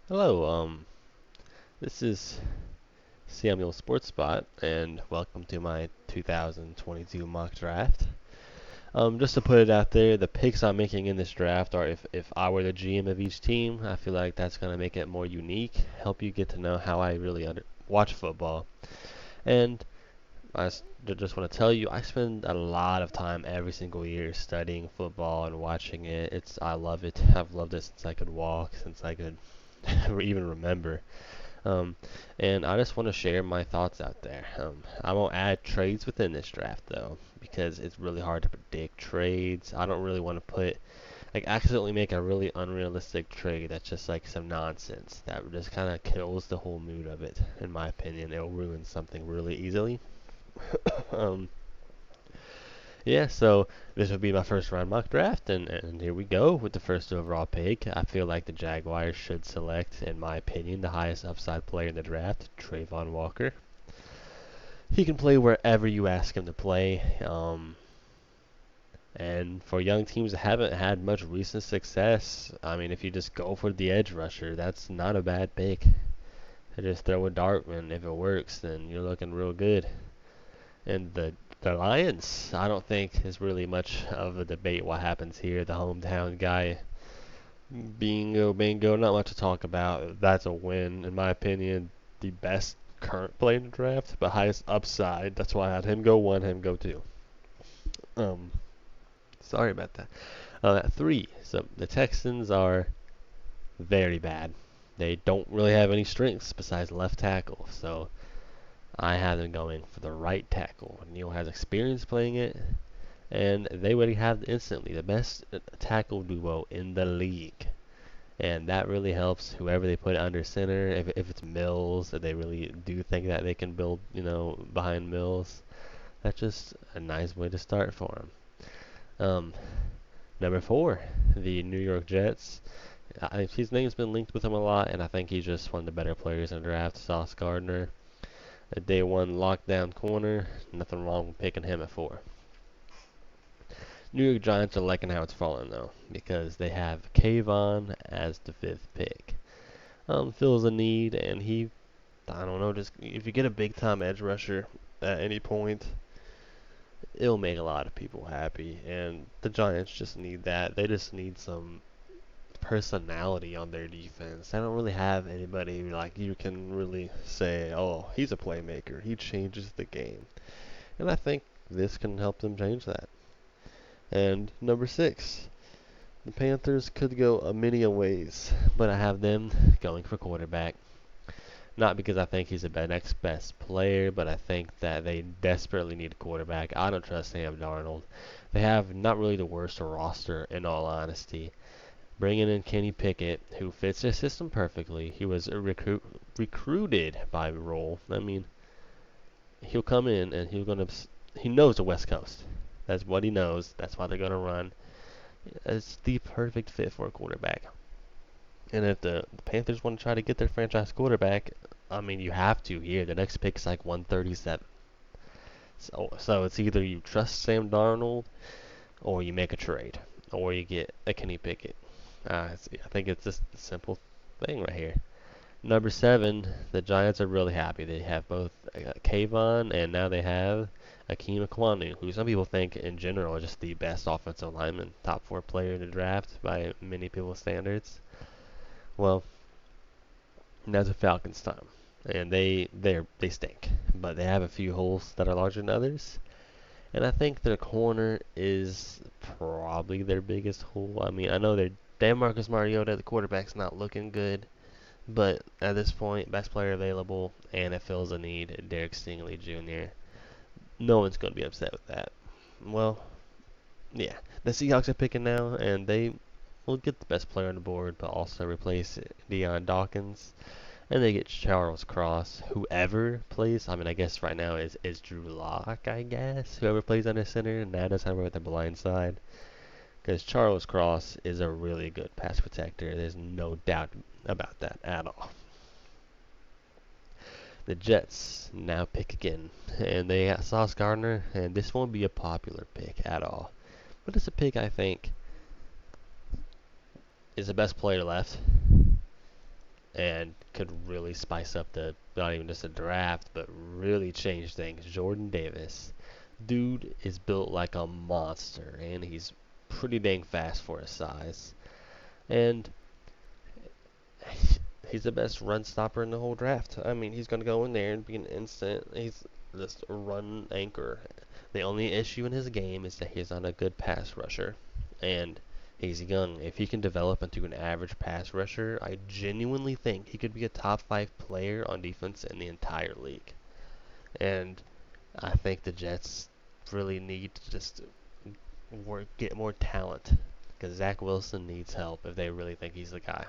Hello, this is Samuel Sportspot, and welcome to my 2022 mock draft. Just to put it out there, the picks I'm making in this draft are if I were the GM of each team. I feel like that's going to make it more unique, help you get to know how I really watch football. And just want to tell you, I spend a lot of time every single year studying football and watching it. I love it. I've loved it since I could walk, since I could even remember. Um, and I just want to share my thoughts out there. I won't add trades within this draft though, because it's really hard to predict trades. I don't really want to accidentally make a really unrealistic trade that's just like some nonsense that just kind of kills the whole mood of it. In my opinion, it'll ruin something really easily. um, yeah, so this would be my first round mock draft, and here we go with the first overall pick. I feel like the Jaguars should select, in my opinion, the highest upside player in the draft, Trayvon Walker. He can play wherever you ask him to play, and for young teams that haven't had much recent success, I mean, if you just go for the edge rusher, that's not a bad pick. Just throw a dart, and if it works, then you're looking real good. And the Lions, I don't think is really much of a debate what happens here. The hometown guy, bingo, bingo, not much to talk about. That's a win, in my opinion. The best current play in the draft, but highest upside. That's why I had him go one, him go two. Um, Sorry about that. At three, so the Texans are very bad. They don't really have any strengths besides left tackle, so I have them going for the right tackle. Neil has experience playing it, and they would have instantly the best tackle duo in the league. And that really helps whoever they put under center. If it's Mills, if they really do think that they can build, behind Mills, that's just a nice way to start for them. Number four, the New York Jets. His name's been linked with him a lot, and I think he's just one of the better players in the draft. Sauce Gardner, a day one lockdown corner. Nothing wrong with picking him at four. New York Giants are liking how it's falling though, because they have Kayvon as the fifth pick. Fills a need, and I don't know, just if you get a big time edge rusher at any point, it'll make a lot of people happy. And the Giants just need that. They just need some personality on their defense. They don't really have anybody like you can really say, oh, he's a playmaker. He changes the game. And I think this can help them change that. And number six, the Panthers could go a million ways, but I have them going for quarterback. Not because I think he's the next best player, but I think that they desperately need a quarterback. I don't trust Sam Darnold. They have not really the worst roster, in all honesty. Bringing in Kenny Pickett, who fits their system perfectly. He was recruited by Roll. I mean, he'll come in and he knows the West Coast. That's what he knows. That's why they're gonna run. It's the perfect fit for a quarterback. And if the Panthers want to try to get their franchise quarterback, I mean, you have to here. The next pick is like 137. So it's either you trust Sam Darnold or you make a trade or you get a Kenny Pickett. I think it's just a simple thing right here. Number seven, the Giants are really happy. They have both Kayvon and now they have Akeem Akwanu, who some people think in general is just the best offensive lineman, top four player in the draft by many people's standards. Well, now's the Falcons' time, and they stink, but they have a few holes that are larger than others. And I think their corner is probably their biggest hole. I mean, I know they have Marcus Mariota, the quarterback's not looking good, but at this point, best player available, and it fills a need, Derek Stingley Jr. No one's going to be upset with that. Well, yeah, the Seahawks are picking now, and they will get the best player on the board, but also replace Deion Dawkins. And they get Charles Cross. Whoever plays, I mean, I guess right now is Drew Lock, I guess. Whoever plays under center, and that is with the blind side. Because Charles Cross is a really good pass protector. There's no doubt about that at all. The Jets now pick again. And they got Sauce Gardner, and this won't be a popular pick at all. But it's a pick I think is the best player left. and could really spice up the, not even just a draft, but really change things. Jordan Davis. Dude is built like a monster, and he's pretty dang fast for his size. And he's the best run stopper in the whole draft. I mean, he's going to go in there and be an instant. He's just a run anchor. The only issue in his game is that he's not a good pass rusher. And he's young. If he can develop into an average pass rusher, I genuinely think he could be a top 5 player on defense in the entire league. And I think the Jets really need to just get more talent because Zach Wilson needs help if they really think he's the guy.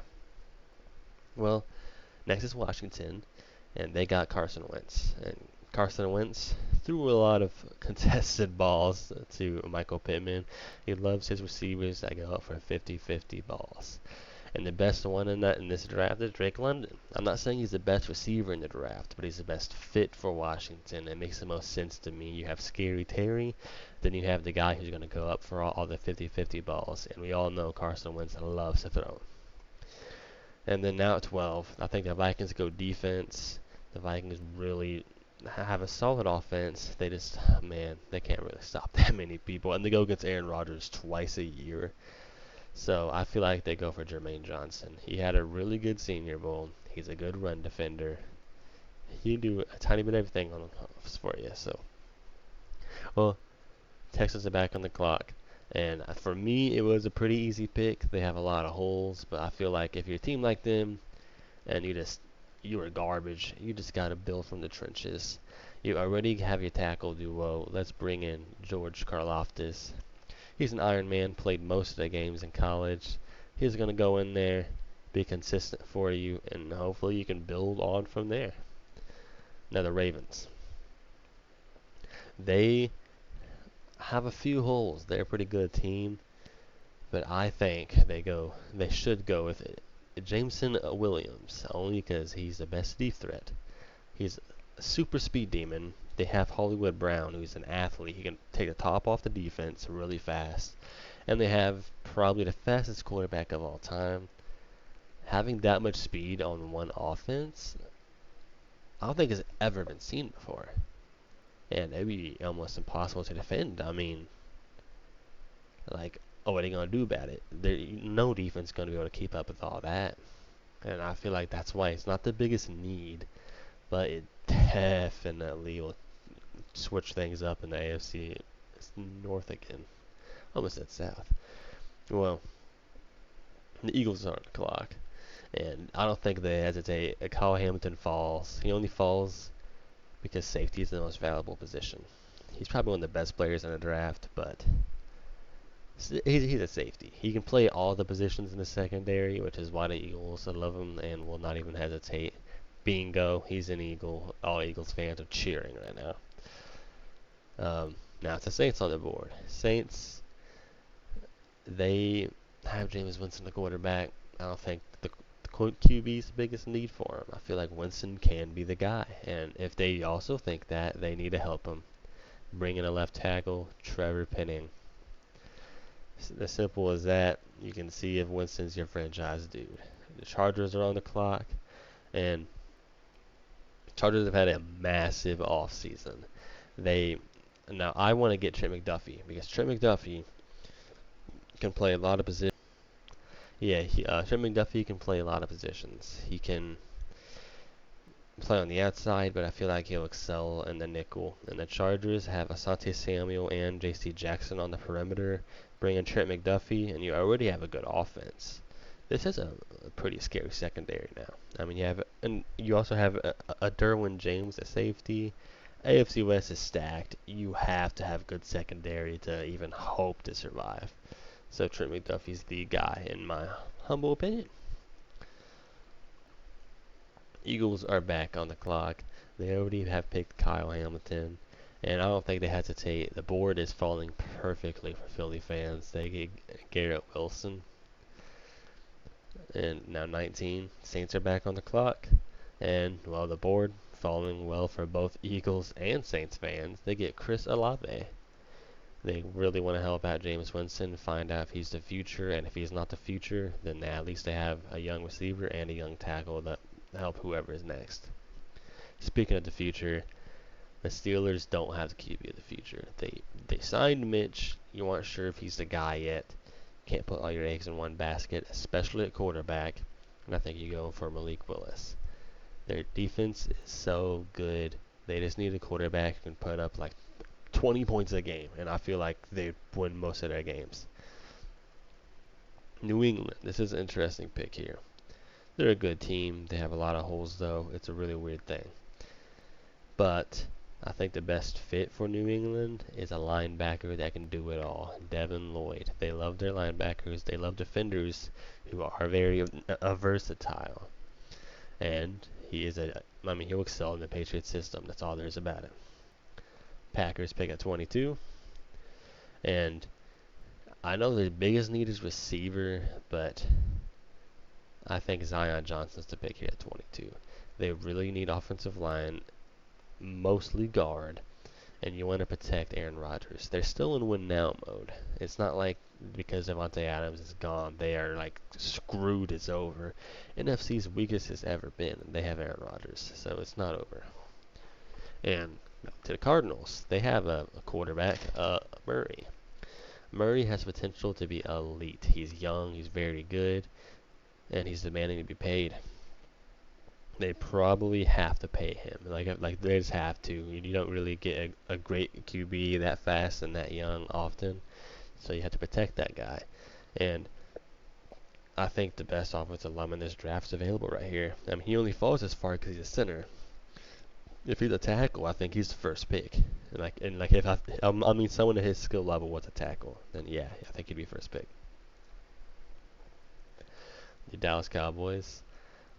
Well, next is Washington, and they got Carson Wentz. And Carson Wentz threw a lot of contested balls to Michael Pittman. He loves his receivers that go up for 50-50 balls. And the best one in this draft is Drake London. I'm not saying he's the best receiver in the draft, but he's the best fit for Washington. It makes the most sense to me. You have Scary Terry, then you have the guy who's going to go up for all the 50-50 balls. And we all know Carson Wentz loves to throw. And then now at 12, I think the Vikings go defense. The Vikings really have a solid offense. They just, man, they can't really stop that many people. And they go against Aaron Rodgers twice a year. So I feel like they go for Jermaine Johnson. He had a really good Senior Bowl. He's a good run defender. He can do a tiny bit of everything on for you. So, well, Texans are back on the clock. And for me, it was a pretty easy pick. They have a lot of holes, but I feel like if you're a team like them and you are garbage, you just got to build from the trenches. You already have your tackle duo. Let's bring in George Karlaftis. He's an Iron Man, played most of the games in college. He's going to go in there, be consistent for you, and hopefully you can build on from there. Now the Ravens. They have a few holes. They're a pretty good team, but I think they should go with it. Jameson Williams, only because he's the best deep threat. He's a super speed demon. They have Hollywood Brown, who's an athlete. He can take the top off the defense really fast. And they have probably the fastest quarterback of all time. Having that much speed on one offense, I don't think it's ever been seen before. And it'd be almost impossible to defend. I mean, like, what are they going to do about it? No defense is going to be able to keep up with all that. And I feel like that's why it's not the biggest need, but it definitely will switch things up in the AFC North again. Almost said South. Well, the Eagles are on the clock, and I don't think they hesitate. Kyle Hamilton falls. He only falls because safety is the most valuable position. He's probably one of the best players in the draft, but he's a safety. He can play all the positions in the secondary, which is why the Eagles love him and will not even hesitate. Bingo, he's an Eagle. All Eagles fans are cheering right now. Now it's the Saints on the board. Saints, they have Jameis Winston, the quarterback. I don't think the QB is the biggest need for him. I feel like Winston can be the guy, and if they also think that, they need to help him. Bring in a left tackle, Trevor Penning. As simple as that. You can see if Winston's your franchise dude. The Chargers are on the clock, and the Chargers have had a massive offseason. Now I want to get Trent McDuffie because Trent McDuffie can play a lot of positions. Yeah, Trent McDuffie can play a lot of positions. He can play on the outside, but I feel like he'll excel in the nickel. And the Chargers have Asante Samuel and J.C. Jackson on the perimeter. Bring in Trent McDuffie, and you already have a good offense. This is a pretty scary secondary now. I mean, you also have a Derwin James at safety. AFC West is stacked. You have to have good secondary to even hope to survive. So Trent McDuffie's the guy, in my humble opinion. Eagles are back on the clock. They already have picked Kyle Hamilton, and I don't think they hesitate. The board is falling perfectly for Philly fans. They get Garrett Wilson. And now 19. Saints are back on the clock. And, well, the board falling well for both Eagles and Saints fans. They get Chris Olave. They really want to help out Jameis Winston, find out if he's the future, and if he's not the future, then at least they have a young receiver and a young tackle that help whoever is next. Speaking of the future, the Steelers don't have the QB of the future. They signed Mitch. You aren't sure if he's the guy yet. Can't put all your eggs in one basket, especially at quarterback. And I think you go for Malik Willis. Their defense is so good. They just need a quarterback who can put up like 20 points a game, and I feel like they'd win most of their games. New England. This is an interesting pick here. They're a good team. They have a lot of holes, though. It's a really weird thing. But I think the best fit for New England is a linebacker that can do it all. Devin Lloyd. They love their linebackers. They love defenders who are very versatile. And he will excel in the Patriots system. That's all there is about it. Packers pick at 22. And I know the biggest need is receiver, but I think Zion Johnson's the pick here at 22. They really need offensive line, mostly guard, and you want to protect Aaron Rodgers. They're still in win now mode. It's not like because Davante Adams is gone, they are like screwed, it's over. NFC's weakest has ever been, and they have Aaron Rodgers, so it's not over. And to the Cardinals, they have a quarterback, Murray. Murray has potential to be elite. He's young, he's very good, and he's demanding to be paid. They probably have to pay him. Like they just have to. You don't really get a great QB that fast and that young often, so you have to protect that guy. And I think the best offensive lineman in this draft is available right here. I mean, he only falls as far because he's a center. If he's a tackle, I think he's the first pick. And if I mean someone at his skill level was a tackle, then yeah, I think he'd be first pick. The Dallas Cowboys.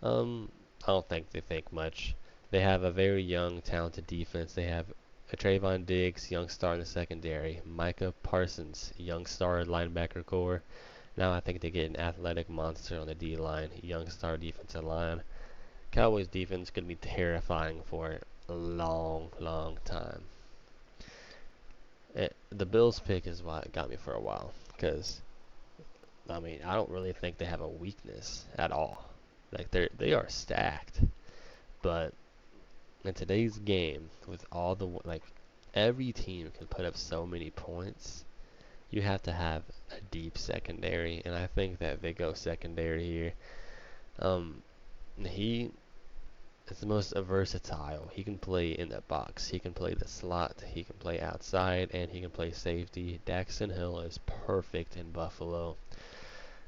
I don't think they think much. They have a very young, talented defense. They have a Trayvon Diggs, young star in the secondary. Micah Parsons, young star linebacker core. Now I think they get an athletic monster on the D line, young star defensive line. Cowboys defense could be terrifying for a long, long time. The Bills pick is what got me for a while, because I mean I don't really think they have a weakness at all. Like they are stacked, but in today's game, with all the every team can put up so many points, you have to have a deep secondary, and I think that they go secondary here. He is the most versatile. He can play in the box, he can play the slot, he can play outside, and he can play safety. Daxton Hill is perfect in Buffalo,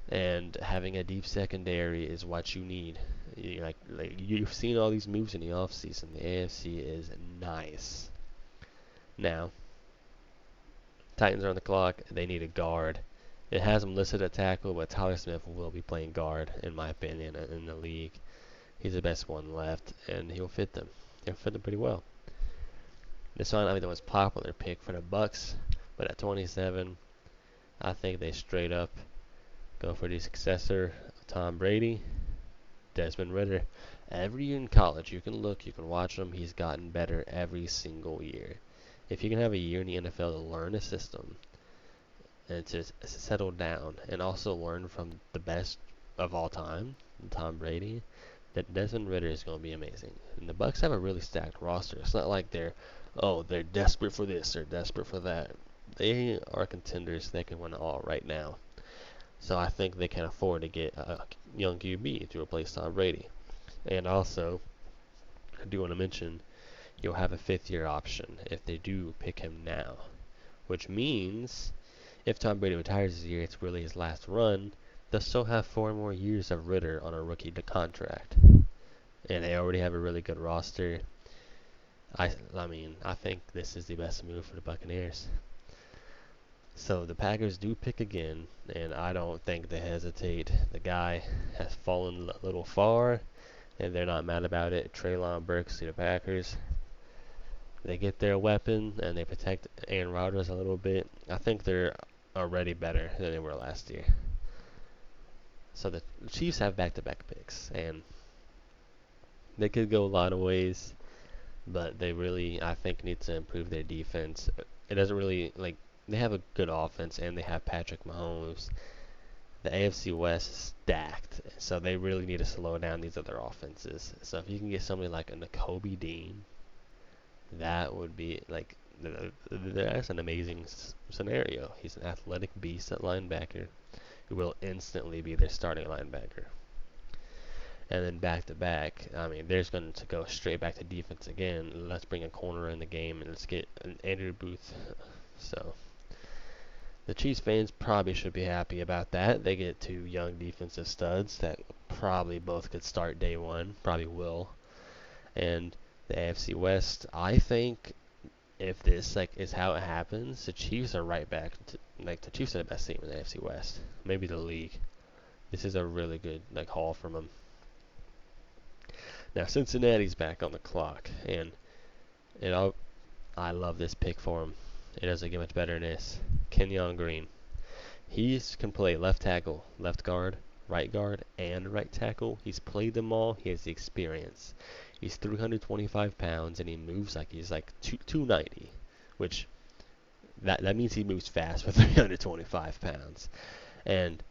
and having a deep secondary is what you need. You've seen all these moves in the offseason. The AFC is nice. Now, Titans are on the clock. They need a guard. It has them listed at tackle, but Tyler Smith will be playing guard, in my opinion, in the league. He's the best one left, and he'll fit them. He'll fit them pretty well. This might not be the most popular pick for the Bucks, but at 27, I think they straight up go for the successor of Tom Brady, Desmond Ridder. Every year in college, you can look, you can watch him. He's gotten better every single year. If you can have a year in the NFL to learn a system and to settle down and also learn from the best of all time, Tom Brady, that Desmond Ridder is going to be amazing. And the Bucks have a really stacked roster. It's not like they're desperate for this or desperate for that. They are contenders. They can win it all right now. So I think they can afford to get a young QB to replace Tom Brady. And also, I do want to mention, you'll have a fifth-year option if they do pick him now. Which means, if Tom Brady retires this year, it's really his last run. They'll still have 4 more years of Ridder on a rookie contract. And they already have a really good roster. I think this is the best move for the Buccaneers. So the Packers do pick again, and I don't think they hesitate. The guy has fallen a little far, and they're not mad about it. Treylon Burks to the Packers. They get their weapon, and they protect Aaron Rodgers a little bit. I think they're already better than they were last year. So the Chiefs have back-to-back picks, and they could go a lot of ways, but they really, I think, need to improve their defense. It doesn't really, they have a good offense and they have Patrick Mahomes. The AFC West is stacked, so they really need to slow down these other offenses. So if you can get somebody like a Nakobe Dean, that would be like that's an amazing scenario. He's an athletic beast at linebacker who will instantly be their starting linebacker. And then back to back, I mean, they're going to go straight back to defense again. Let's bring a corner in the game and let's get an Andrew Booth. So the Chiefs fans probably should be happy about that. They get two young defensive studs that probably both could start day one, probably will. And the AFC West, I think if this like is how it happens, the Chiefs are right back to, like, the Chiefs are the best team in the AFC West, maybe the league. This is a really good like haul from them. Now Cincinnati's back on the clock, and I love this pick for him. It doesn't get much better than this. Kenyon Green. He can play left tackle, left guard, and right tackle. He's played them all. He has the experience. He's 325 pounds, and he moves like he's like 290, which that means he moves fast for 325 pounds. And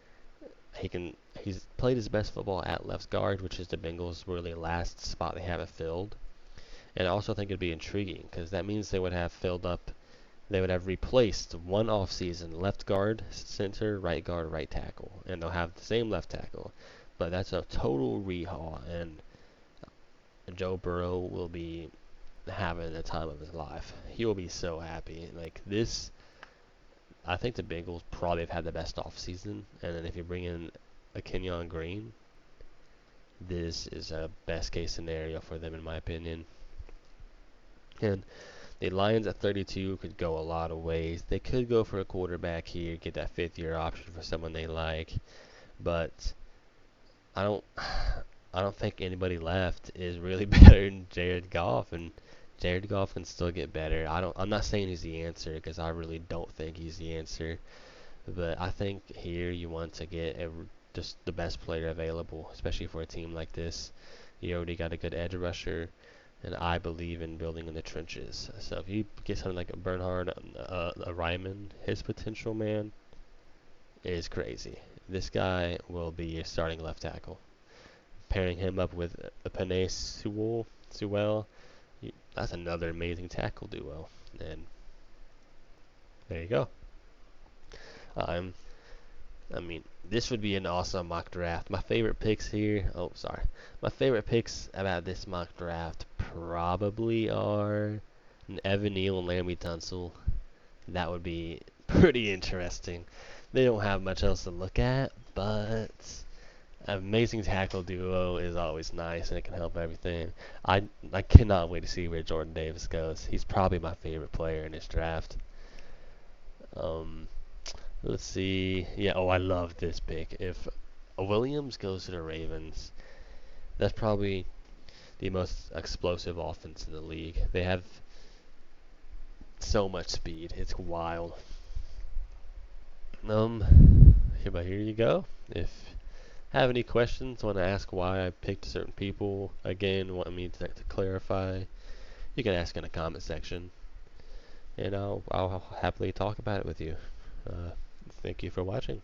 he's played his best football at left guard, which is the Bengals' really last spot they haven't filled. And I also think it'd be intriguing because that means they would have filled up. They would have replaced one offseason left guard, center, right guard, right tackle, and they'll have the same left tackle. But that's a total rehaul, and Joe Burrow will be having the time of his life. He will be so happy. Like this, I think the Bengals probably have had the best offseason, and then if you bring in a Kenyon Green, this is a best case scenario for them in my opinion. And the Lions at 32 could go a lot of ways. They could go for a quarterback here, get that fifth-year option for someone they like, but I don't, I don't think anybody left is really better than Jared Goff, and Jared Goff can still get better. I'm not saying he's the answer because I really don't think he's the answer, but I think here you want to get just the best player available, especially for a team like this. You already got a good edge rusher, and I believe in building in the trenches. So if you get something like a Bernhard, a Ryman, his potential, man, is crazy. This guy will be your starting left tackle. Pairing him up with a Penei Sewell, that's another amazing tackle duo. And there you go. Um, I mean, this would be an awesome mock draft. My favorite picks here. Oh, sorry. My favorite picks about this mock draft probably are Evan Neal and Laramie Tunsil. That would be pretty interesting. They don't have much else to look at, but an amazing tackle duo is always nice, and it can help everything. I cannot wait to see where Jordan Davis goes. He's probably my favorite player in this draft. Um, let's see. Yeah, oh, I love this pick. If Williams goes to the Ravens, that's probably the most explosive offense in the league. They have so much speed. It's wild. But here you go. If you have any questions, want to ask why I picked certain people, again, want me to clarify, you can ask in the comment section, and I'll happily talk about it with you. Thank you for watching.